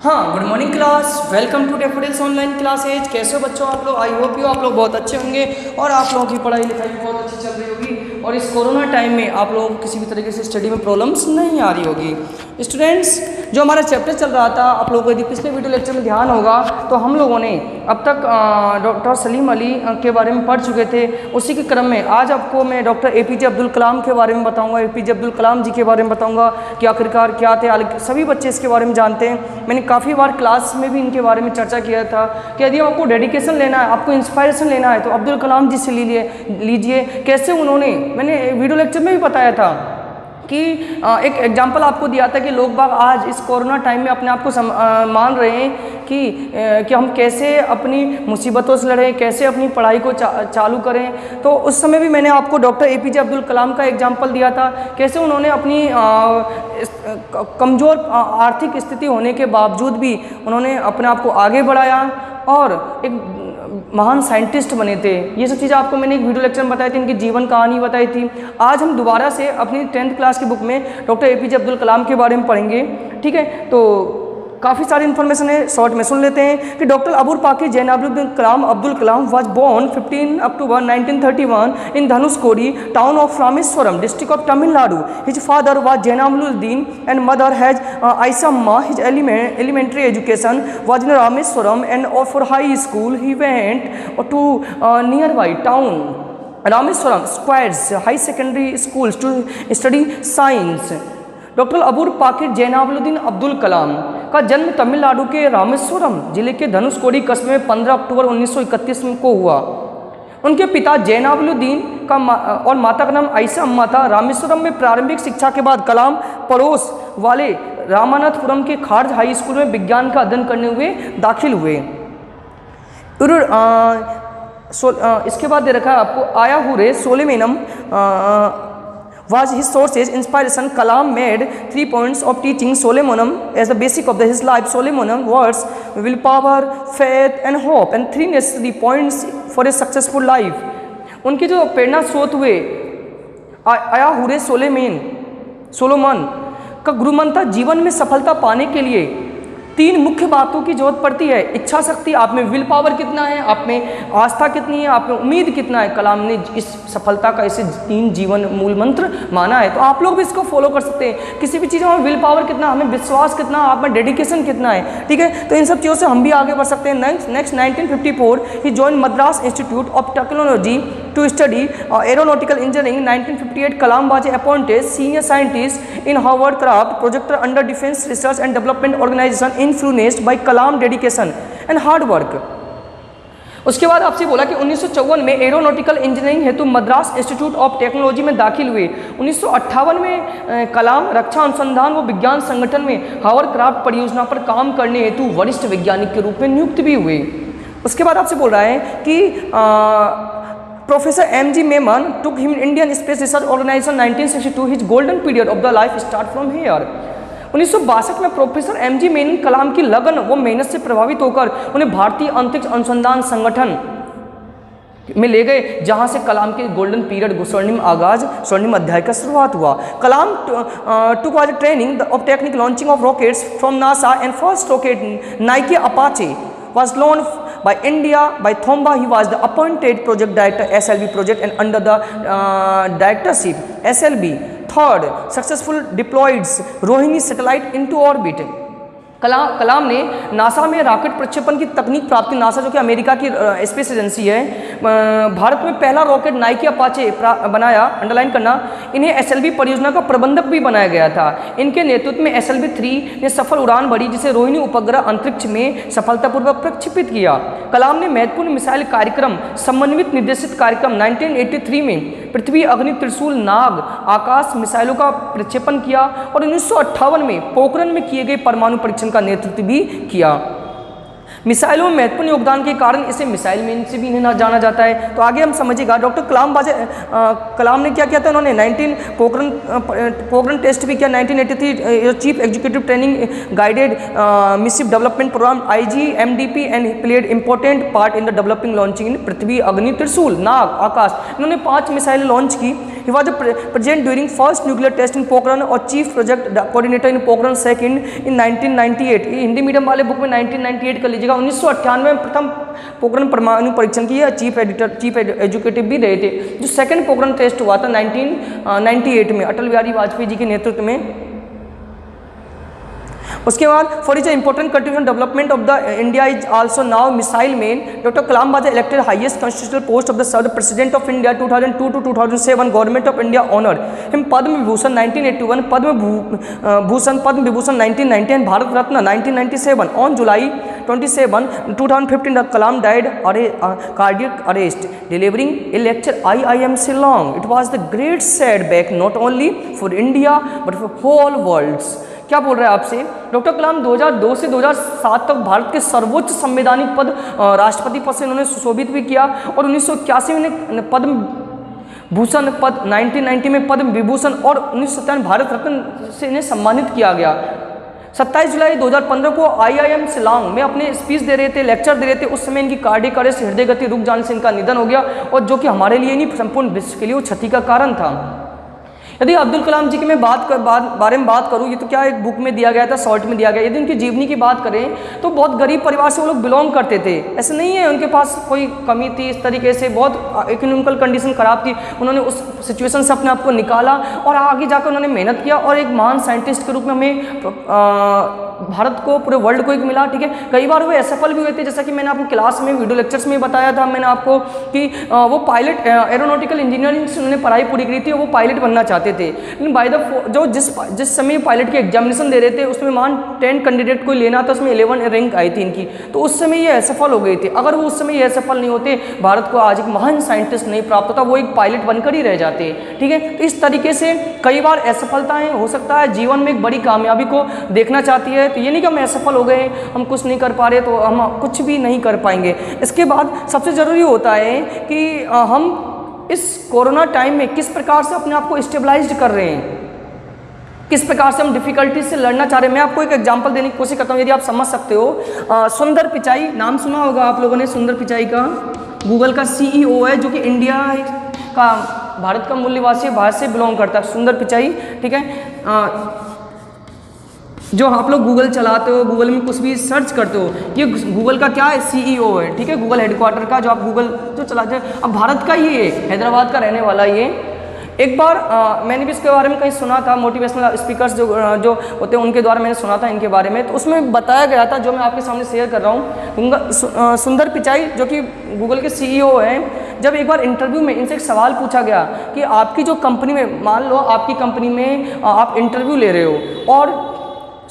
हाँ, good morning class. Welcome to Daffodils online classes. कैसे हो बच्चों आप लोग? आई होप यू आप लोग बहुत अच्छे होंगे और आप लोगों की पढ़ाई लिखाई बहुत अच्छी चल रही होगी और इस कोरोना टाइम में आप लोगों को किसी भी तरीके से स्टडी में प्रॉब्लम्स नहीं आ रही होगी। स्टूडेंट्स, जो हमारा चैप्टर चल रहा था, आप लोगों को यदि पिछले वीडियो लेक्चर में ध्यान होगा तो हम लोगों ने अब तक डॉक्टर सलीम अली के बारे में पढ़ चुके थे। उसी के क्रम में आज आपको मैं डॉक्टर एपीजे अब्दुल कलाम के बारे में बताऊंगा, एपीजे अब्दुल कलाम जी के बारे में बताऊंगा कि आखिरकार क्या थे। सभी बच्चे इसके बारे में जानते हैं। मैंने काफ़ी बार क्लास में भी इनके बारे में चर्चा किया था कि यदि आपको डेडिकेशन लेना है, आपको इंस्पायरेशन लेना है तो अब्दुल कलाम जी से लीजिए। कैसे उन्होंने, मैंने वीडियो लेक्चर में भी बताया था कि एक एग्जाम्पल आपको दिया था कि लोग बाग आज इस कोरोना टाइम में अपने आप को मान रहे हैं कि हम कैसे अपनी मुसीबतों से लड़ें, कैसे अपनी पढ़ाई को चालू करें। तो उस समय भी मैंने आपको डॉक्टर एपीजे अब्दुल कलाम का एग्जाम्पल दिया था, कैसे उन्होंने अपनी कमज़ोर आर्थिक स्थिति होने के बावजूद भी उन्होंने अपने आप को आगे बढ़ाया और एक महान साइंटिस्ट बने थे। ये सब चीज़ें आपको मैंने एक वीडियो लेक्चर में बताई थी, इनकी जीवन कहानी बताई थी। आज हम दोबारा से अपनी 10th क्लास की बुक में डॉक्टर एपीजे अब्दुल कलाम के बारे में पढ़ेंगे। ठीक है, तो काफ़ी सारी इन्फॉर्मेशन है, शॉर्ट में सुन लेते हैं कि doctor Avul Pakir Jainulabdeen Kalam Abdul Kalam was born 15 October 1931 in Dhanuskodi, town of Rameswaram, district of Tamil Nadu. His father was Jainaluddin and mother has Aisha Amma. His elementary education was in Rameswaram and for high school he went to nearby town Rameswaram Squares High Secondary Schools to study science. Doctor Avul Pakir Jainulabdeen Abdul Kalam का जन्म तमिलनाडु के रामेश्वरम जिले के धनुषकोडी कस्बे में 15 अक्टूबर 1931 को हुआ। उनके पिता जैनाबुद्दीन का और माता का नाम आयशा अम्मा था। रामेश्वरम में प्रारंभिक शिक्षा के बाद कलाम पड़ोस वाले रामानाथपुरम के खारज हाई स्कूल में विज्ञान का अध्ययन करने हुए दाखिल हुए। इसके बाद दे रखा है आपको आयाहुरे सोलेमेनम was his sources inspiration. Kalam made 3 points of teaching Solemanum as the basic of his life. Solemanum words willpower, faith and hope and 3 necessary points for a successful life. उनके जो प्रेरणा स्रोत हुए आयाहुरे सोलोमन का गुरुमंत्र जीवन में सफलता पाने के लिए 3 मुख्य बातों की जरूरत पड़ती है। इच्छा शक्ति, आप में विल पावर कितना है, आप में आस्था कितनी है, आप में उम्मीद कितना है। कलाम ने इस सफलता का इसे 3 जीवन मूल मंत्र माना है। तो आप लोग भी इसको फॉलो कर सकते हैं। किसी भी चीज़ में विल पावर कितना, हमें विश्वास कितना, आप में डेडिकेशन कितना है। ठीक है, तो इन सब चीज़ों से हम भी आगे बढ़ सकते हैं। Next 1954 he join Madras institute of technology to study aeronautical engineering. 1958 Kalam was appointed senior scientist in Howard Craft Projector under Defense Research and Development Organization, influenced by Kalam dedication and hard work. उसके बाद आपसे बोला कि 1954 में aeronautical engineering हेतु Madras institute of technology में दाखिल हुए। 1958 में कलाम रक्षा अनुसंधान व विज्ञान संगठन में हावर्ड क्राफ्ट परियोजना पर काम करने हेतु वरिष्ठ वैज्ञानिक के रूप में नियुक्त भी हुए। उसके बाद आपसे बोल रहा है कि Professor M.G. Memon took him Indian Space Research Organization 1962. His golden period of the life start from here. 1962 में प्रोफेसर M.G. मेनन कलाम की लगन व मेहनत से प्रभावित होकर उन्हें भारतीय अंतरिक्ष अनुसंधान संगठन में ले गए, जहां से कलाम के गोल्डन पीरियड स्वर्णिम अध्याय का शुरुआत हुआ। Kalam took was training of technique launching of rockets from NASA and first rocket Nike Apache was launched by India by Thomba. He was the appointed project director SLV project and under the directorship SLV third successful deployed Rohini satellite into orbit. कलाम ने NASA में rocket प्रक्षेपण की तकनीक प्राप्त की। NASA जो कि America की स्पेस एजेंसी है, भारत में पहला रॉकेट नाइकी अपाचे बनाया, अंडरलाइन करना। इन्हें एसएलवी परियोजना का प्रबंधक भी बनाया गया था। इनके नेतृत्व में SLV 3 ने सफल उड़ान भरी, जिसे रोहिणी उपग्रह अंतरिक्ष में सफलतापूर्वक प्रक्षेपित किया। कलाम ने महत्वपूर्ण मिसाइल कार्यक्रम समन्वित निर्देशित कार्यक्रम 1983 में पृथ्वी अग्नि त्रिशूल नाग आकाश मिसाइलों का प्रक्षेपण किया और 1958 में पोखरण में किए गए परमाणु परीक्षण का नेतृत्व भी किया। मिसाइलों में महत्वपूर्ण योगदान के कारण इसे मिसाइल मैन से भी इन्हें जाना जाता है। तो आगे हम समझिएगा डॉक्टर कलाम ने क्या किया था। उन्होंने पोखरण टेस्ट भी किया। 1983 chief executive training guided missile development programme IGMDP and played important part in the developing launching in Prithvi Agni Trishul Nag Akash. इन्होंने 5 मिसाइलें लॉन्च की। He was present during first nuclear test in Pokhran और chief project coordinator in Pokhran second in 1998। ये Hindi medium वाले book में 1998 कर लीजिएगा। 1998 में प्रथम पोखरण परमाणु परीक्षण की चीफ एजुकेटिव भी रहे थे। जो सेकंड पोखरण टेस्ट हुआ था 1998 में अटल बिहारी वाजपेयी जी के नेतृत्व में। उसके बाद for is important contribution development of the India is also now missile man. Doctor Kalam was elected highest constitutional post of the serve president of India 2002 to 2007। Government of India honour him Padma Vibhushan 1981, Padma Vibhushan 1990 and Bharat Ratna 1997। On July 27, 2015 Kalam died cardiac arrest delivering a lecture IIM Shillong। It was the great setback not only for India but for whole world। क्या बोल रहे हैं आपसे? Doctor कलाम 2002 से 2007 तक भारत के सर्वोच्च संवैधानिक पद राष्ट्रपति पद से इन्होंने सुशोभित भी किया और 1981 में पद्म भूषण पद, 1990 में पद्म विभूषण और 1997 भारत रत्न से इन्हें सम्मानित किया गया। 27 जुलाई 2015 को IIM शिलांग में अपने स्पीच दे रहे थे, लेक्चर दे रहे थे। उस समय इनकी कार्डियक अरेस्ट, हृदय गति रुक जाने से इनका निधन हो गया और जो कि हमारे लिए नहीं संपूर्ण विश्व के लिए वो क्षति का कारण था। यदि अब्दुल कलाम जी की मैं बारे में बात करूँ, ये तो क्या एक बुक में दिया गया था, शॉर्ट में दिया गया। यदि उनकी जीवनी की बात करें तो बहुत गरीब परिवार से वो लोग बिलोंग करते थे। ऐसे नहीं है उनके पास कोई कमी थी, इस तरीके से बहुत इकोनॉमिकल कंडीशन खराब थी। उन्होंने उस सिचुएशन से अपने आप को निकाला और आगे जाकर उन्होंने मेहनत किया और एक महान साइंटिस्ट के रूप में हमें भारत को, पूरे वर्ल्ड को एक मिला। ठीक है, कई बार वो असफल भी हुए थे, जैसा कि मैंने आपको क्लास में वीडियो लेक्चर्स में बताया था मैंने आपको कि वो पायलट एरोनॉटिकल इंजीनियरिंग से उन्होंने पढ़ाई पूरी करी थी, वो पायलट बनना चाहते थे। लेकिन बाय द जिस समय पायलट की एग्जामिनेशन दे रहे थे उसमें मान 10 कैंडिडेट को लेना था, उसमें 11 रैंक आई थी इनकी, तो उस समय ये असफल हो गए थे। अगर वो उस समय ये असफल नहीं होते, भारत को आज एक महान साइंटिस्ट नहीं प्राप्त होता, वो एक पायलट बनकर ही रह जाते। ठीक है, तो इस तरीके से कई बार असफलताएं हो सकता है जीवन में एक बड़ी कामयाबी को देखना चाहती है, तो ये नहीं कि हम असफल हो गए, हम कुछ नहीं कर पा रहे तो हम कुछ भी नहीं कर पाएंगे। इसके बाद सबसे ज़रूरी होता है कि हम इस कोरोना टाइम में किस प्रकार से अपने आप को स्टेबलाइज्ड कर रहे हैं, किस प्रकार से हम डिफिकल्टी से लड़ना चाह रहे हैं। मैं आपको एक एग्जांपल देने की कोशिश करता हूँ, यदि आप समझ सकते हो। सुंदर पिचाई नाम सुना होगा आप लोगों ने, सुंदर पिचाई का गूगल का CEO है, जो कि इंडिया का, भारत का मूल निवासी, भारत से बिलोंग करता है सुंदर पिचाई। ठीक है, जो आप लोग गूगल चलाते हो, गूगल में कुछ भी सर्च करते हो, ये गूगल का क्या है, CEO है। ठीक है, गूगल हेडक्वार्टर का, जो आप गूगल जो चलाते हो, अब भारत का ही है, हैदराबाद का रहने वाला ये। एक बार मैंने भी इसके बारे में कहीं सुना था, मोटिवेशनल स्पीकर्स जो होते हैं उनके द्वारा मैंने सुना था इनके बारे में, तो उसमें बताया गया था, जो मैं आपके सामने शेयर कर रहा हूँ। सुंदर पिचाई जो कि गूगल के CEO हैं, जब एक बार इंटरव्यू में इनसे एक सवाल पूछा गया कि आपकी जो कंपनी में, मान लो आपकी कंपनी में आप इंटरव्यू ले रहे हो और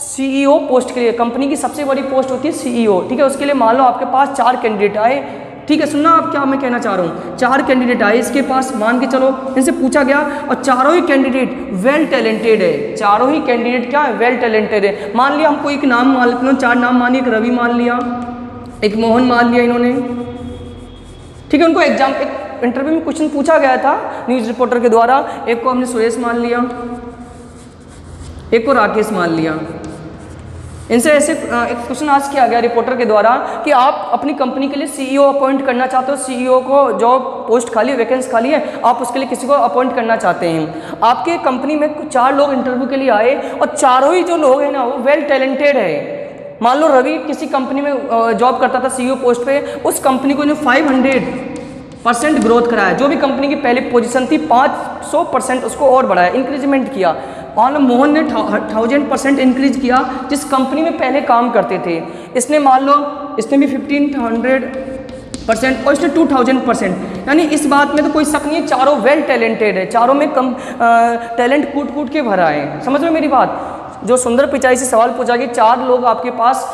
CEO पोस्ट के लिए, कंपनी की सबसे बड़ी पोस्ट होती है CEO। ठीक है, उसके लिए मान लो आपके पास 4 कैंडिडेट आए। ठीक है, सुनना आप क्या मैं कहना चाह रहा हूँ। 4 कैंडिडेट आए इसके पास, मान के चलो इनसे पूछा गया और चारों ही कैंडिडेट वेल टैलेंटेड है। चारों ही कैंडिडेट क्या है, वेल टैलेंटेड है। मान लिया हमको एक नाम मान लेते हैं, 4 नाम मान लिया, एक रवि मान लिया, एक मोहन मान लिया इन्होंने। ठीक है, उनको एक इंटरव्यू में क्वेश्चन पूछा गया था न्यूज़ रिपोर्टर के द्वारा, एक को हमने सुरेश मान लिया, एक को राकेश मान लिया। इनसे ऐसे एक क्वेश्चन आज किया गया रिपोर्टर के द्वारा कि आप अपनी कंपनी के लिए CEO अपॉइंट करना चाहते हो, CEO को जॉब पोस्ट खाली है, वैकेंसी खाली है, आप उसके लिए किसी को अपॉइंट करना चाहते हैं। आपके कंपनी में 4 लोग इंटरव्यू के लिए आए और चारों ही जो लोग हैं ना वो वेल टैलेंटेड है। मान लो रवि किसी कंपनी में जॉब करता था CEO पोस्ट पे, उस कंपनी को 500% ग्रोथ कराया। जो भी कंपनी की पहली पोजीशन थी 500% उसको और बढ़ाया, इंक्रीजमेंट किया। और मोहन ने 1000% इंक्रीज किया जिस कंपनी में पहले काम करते थे। इसने मान लो इसने भी 1500% और इसने 2000%। यानी इस बात में तो कोई शक नहीं है, चारों वेल टैलेंटेड है, चारों में कम टैलेंट कूट के भरा है। समझ रहे हो मेरी बात? जो सुंदर पिचाई से सवाल पूछा कि 4 लोग आपके पास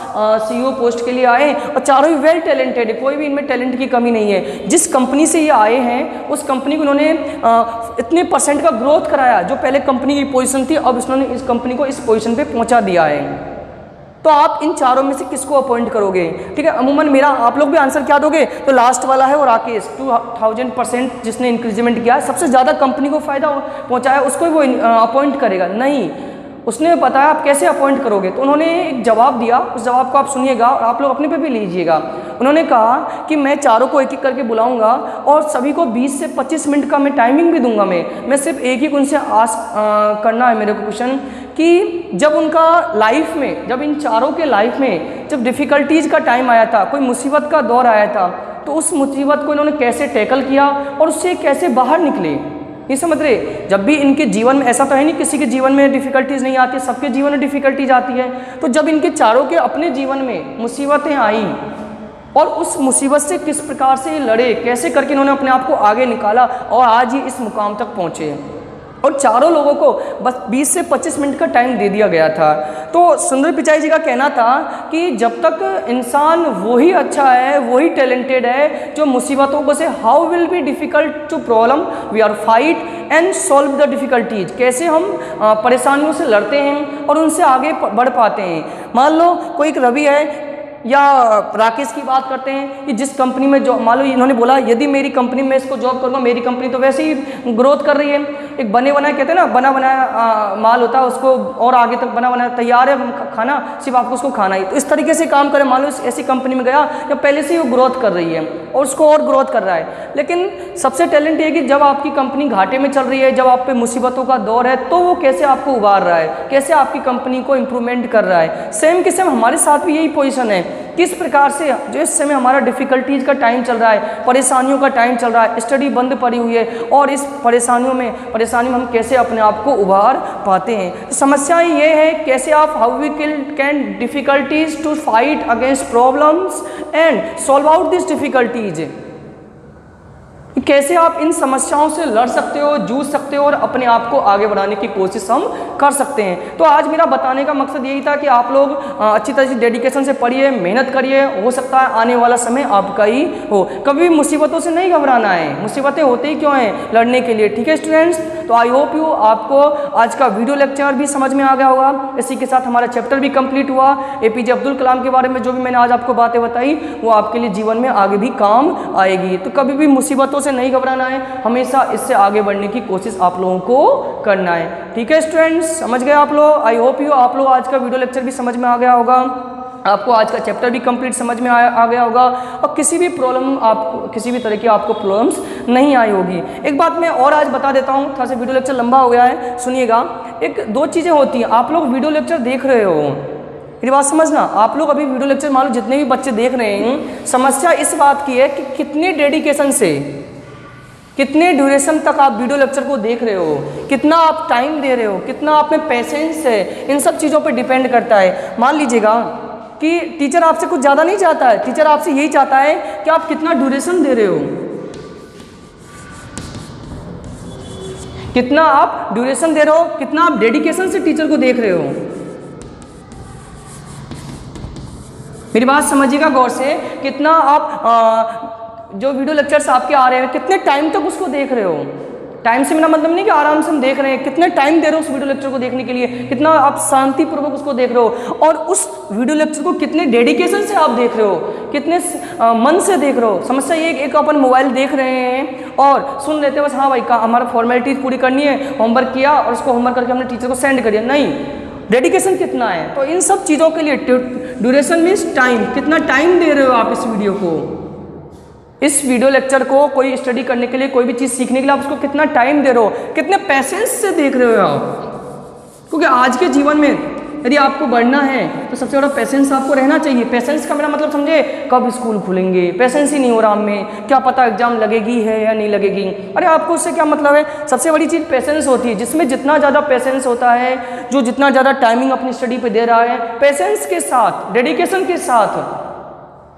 CEO पोस्ट के लिए आए और चारों ही वेल टैलेंटेड है, कोई भी इनमें टैलेंट की कमी नहीं है। जिस कंपनी से ये आए हैं उस कंपनी को उन्होंने इतने % का ग्रोथ कराया, जो पहले कंपनी की पोजीशन थी अब उन्होंने इस कंपनी को इस पोजीशन पे पहुंचा दिया है। तो आप इन चारों में से किसको अपॉइंट करोगे? ठीक है, अमूमन मेरा आप लोग भी आंसर क्या दोगे? तो लास्ट वाला है वो राकेश, 2000% जिसने इंक्रीजमेंट किया, सबसे ज़्यादा कंपनी को फायदा पहुंचाया, उसको वो अपॉइंट करेगा। नहीं, उसने बताया आप कैसे अपॉइंट करोगे, तो उन्होंने एक जवाब दिया, उस जवाब को आप सुनिएगा और आप लोग अपने पे भी लीजिएगा। उन्होंने कहा कि मैं चारों को एक एक करके बुलाऊंगा और सभी को 20 से 25 मिनट का मैं टाइमिंग भी दूंगा। मैं सिर्फ एक ही उनसे करना है मेरे को क्वेश्चन कि जब उनका लाइफ में, जब इन चारों के लाइफ में जब डिफ़िकल्टीज़ का टाइम आया था, कोई मुसीबत का दौर आया था, तो उस मुसीबत को इन्होंने कैसे टैकल किया और उससे कैसे बाहर निकले। ये समझ रहे, जब भी इनके जीवन में, ऐसा तो है नहीं किसी के जीवन में डिफ़िकल्टीज़ नहीं आती, सबके जीवन में डिफ़िकल्टीज आती है। तो जब इनके चारों के अपने जीवन में मुसीबतें आई और उस मुसीबत से किस प्रकार से ये लड़े, कैसे करके इन्होंने अपने आप को आगे निकाला और आज ही इस मुकाम तक पहुँचे। और चारों लोगों को बस 20 से 25 मिनट का टाइम दे दिया गया था। तो सुंदर पिचाई जी का कहना था कि जब तक इंसान वही अच्छा है, वही टैलेंटेड है जो मुसीबतों को से how will be difficult to problem we are fight and solve the difficulties, कैसे हम परेशानियों से लड़ते हैं और उनसे आगे बढ़ पाते हैं। मान लो कोई एक रवि है या राकेश की बात करते हैं कि जिस कंपनी में जॉब, मान लो इन्होंने बोला यदि मेरी कंपनी में इसको जॉब करूँगा, मेरी कंपनी तो वैसे ही ग्रोथ कर रही है, एक बने बनाए कहते हैं ना, बना बनाया माल होता है उसको और आगे तक बना बनाया तैयार है खाना, सिर्फ आपको उसको खाना ही। तो इस तरीके से काम करें, मान लो ऐसी कंपनी में गया या पहले से ही वो ग्रोथ कर रही है और उसको और ग्रोथ कर रहा है। लेकिन सबसे टैलेंट ये कि जब आपकी कंपनी घाटे में चल रही है, जब आप पे मुसीबतों का दौर है, तो वो कैसे आपको उबार रहा है, कैसे आपकी कंपनी को इम्प्रूवमेंट कर रहा है। सेम के सेम हमारे साथ भी यही पोजीशन है, किस प्रकार से जो इस समय हमारा डिफ़िकल्टीज़ का टाइम चल रहा है, परेशानियों का टाइम चल रहा है, स्टडी बंद पड़ी हुई है और इस परेशानी में हम कैसे अपने आप को उभार पाते हैं। तो समस्या ये है कैसे आप how we can difficulties to fight against problems and solve out this difficulties, कैसे आप इन समस्याओं से लड़ सकते हो, जूझ सकते हो और अपने आप को आगे बढ़ाने की कोशिश हम कर सकते हैं। तो आज मेरा बताने का मकसद यही था कि आप लोग अच्छी तरह से डेडिकेशन से पढ़िए, मेहनत करिए, हो सकता है आने वाला समय आपका ही हो। कभी भी मुसीबतों से नहीं घबराना है, मुसीबतें होते ही क्यों हैं, लड़ने के लिए। ठीक है स्टूडेंट्स, तो आई होप यू आपको आज का वीडियो लेक्चर भी समझ में आ गया होगा। इसी के साथ हमारा चैप्टर भी कंप्लीट हुआ। APJ अब्दुल कलाम के बारे में जो भी मैंने आज आपको बातें बताई वो आपके लिए जीवन में आगे भी काम आएगी। तो कभी भी मुसीबतों से नहीं घबराना है, हमेशा इससे आगे बढ़ने की कोशिश आप लोगों को करना है। ठीक है स्टूडेंट्स, समझ गए आप लोग। आई होप यू आप लोग आज का वीडियो लेक्चर भी समझ में आ गया होगा, आपको आज का चैप्टर भी कंप्लीट समझ में आ गया होगा और किसी भी प्रॉब्लम आपको, किसी भी तरह की आपको प्रॉब्लम्स नहीं आई होगी। एक बात मैं और आज बता देता हूँ, थोड़ा सा वीडियो लेक्चर लंबा हो गया है, सुनिएगा। एक दो चीज़ें होती हैं, आप लोग वीडियो लेक्चर देख रहे हो, मेरी बात समझना, आप लोग अभी वीडियो लेक्चर मान लो जितने भी बच्चे देख रहे हैं, समस्या इस बात की है कि कितने डेडिकेशन से, कितने ड्यूरेशन तक आप वीडियो लेक्चर को देख रहे हो, कितना आप टाइम दे रहे हो, कितना आप में पेशेंस है, इन सब चीज़ों पर डिपेंड करता है। मान लीजिएगा कि टीचर आपसे कुछ ज़्यादा नहीं चाहता है, टीचर आपसे यही चाहता है कि आप कितना ड्यूरेशन दे रहे हो, कितना आप ड्यूरेशन दे रहे हो, कितना आप डेडिकेशन से टीचर को देख रहे हो। मेरी बात समझिएगा गौर से, कितना आप जो वीडियो लेक्चर्स आपके आ रहे हैं कितने टाइम तक उसको देख रहे हो। टाइम से मेरा मतलब नहीं कि आराम से हम देख रहे हैं, कितने टाइम दे रहे हो उस वीडियो लेक्चर को देखने के लिए, कितना आप शांतिपूर्वक उसको देख रहे हो और उस वीडियो लेक्चर को कितने डेडिकेशन से आप देख रहे हो, कितने मन से देख रहे हो। समस्या ये एक अपन मोबाइल देख रहे हैं और सुन लेते हैं बस, हाँ भाई हमारा फॉर्मेलिटीज पूरी करनी है, होमवर्क किया और उसको होमवर्क करके हमने टीचर को सेंड कर दिया, नहीं, डेडिकेशन कितना है। तो इन सब चीज़ों के लिए ड्यूरेशन मीन्स टाइम, कितना टाइम दे रहे हो आप इस वीडियो को, इस वीडियो लेक्चर को, कोई स्टडी करने के लिए, कोई भी चीज़ सीखने के लिए आप उसको कितना टाइम दे रहे हो, कितने पेशेंस से देख रहे हो आप। क्योंकि आज के जीवन में यदि आपको बढ़ना है तो सबसे बड़ा पेशेंस आपको रहना चाहिए। पेशेंस का मेरा मतलब समझे, कब स्कूल खुलेंगे, पेशेंस ही नहीं हो रहा में, क्या पता एग्जाम लगेगी है या नहीं लगेगी। अरे आपको उससे क्या मतलब है, सबसे बड़ी चीज़ पेशेंस होती है, जिसमें जितना ज़्यादा पेशेंस होता है, जो जितना ज़्यादा टाइमिंग अपनी स्टडी पे दे रहा है, पेशेंस के साथ, डेडिकेशन के साथ,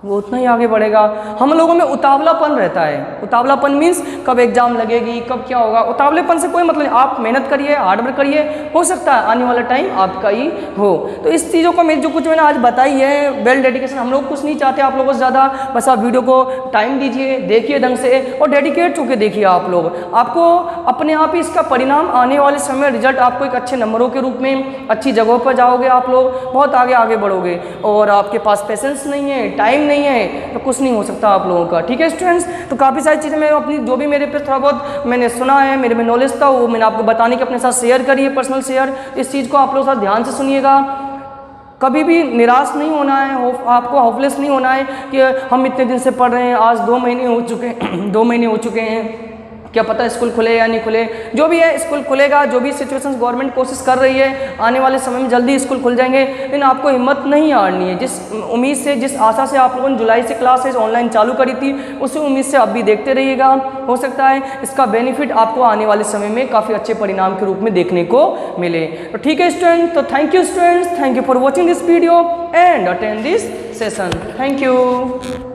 वो उतना ही आगे बढ़ेगा। हम लोगों में उतावलापन रहता है, उतावलापन मीन्स कब एग्जाम लगेगी, कब क्या होगा, उतावलेपन से कोई मतलब नहीं। आप मेहनत करिए, हार्डवर्क करिए, हो सकता है आने वाला टाइम आपका ही हो। तो इस चीज़ों को जो कुछ मैंने आज बताई है, वेल डेडिकेशन, हम लोग कुछ नहीं चाहते आप लोगों से ज़्यादा, बस आप वीडियो को टाइम दीजिए, देखिए ढंग से और डेडिकेट होकर देखिए। आप लोग, आपको अपने आप ही इसका परिणाम आने वाले समय, रिजल्ट आपको एक अच्छे नंबरों के रूप में, अच्छी जगहों पर जाओगे, आप लोग बहुत आगे बढ़ोगे। और आपके पास पेशेंस नहीं है, टाइम नहीं है तो कुछ नहीं हो सकता आप लोगों का। ठीक है स्टूडेंट्स, तो काफ़ी सारी चीज़ें मैं अपनी जो भी मेरे पे थोड़ा बहुत मैंने सुना है, मेरे में नॉलेज था, वो मैंने आपको बताने की अपने साथ शेयर करी है, पर्सनल शेयर। इस चीज़ को आप लोग साथ ध्यान से सुनिएगा, कभी भी निराश नहीं होना है, आपको होपलेस नहीं होना है कि हम इतने दिन से पढ़ रहे हैं, आज 2 महीने हो चुके हैं 2 महीने हो चुके हैं, क्या पता स्कूल खुले या नहीं खुले। जो भी है स्कूल खुलेगा, जो भी सिचुएशंस गवर्नमेंट कोशिश कर रही है, आने वाले समय में जल्दी स्कूल खुल जाएंगे, लेकिन आपको हिम्मत नहीं हारनी है। जिस उम्मीद से, जिस आशा से आप लोगों ने जुलाई से क्लासेज ऑनलाइन चालू करी थी, उसी उम्मीद से आप भी देखते रहिएगा। हो सकता है इसका बेनिफिट आपको आने वाले समय में काफ़ी अच्छे परिणाम के रूप में देखने को मिले। तो ठीक है स्टूडेंट, तो thank you students, thank you for watching this video and attend this session. Thank you.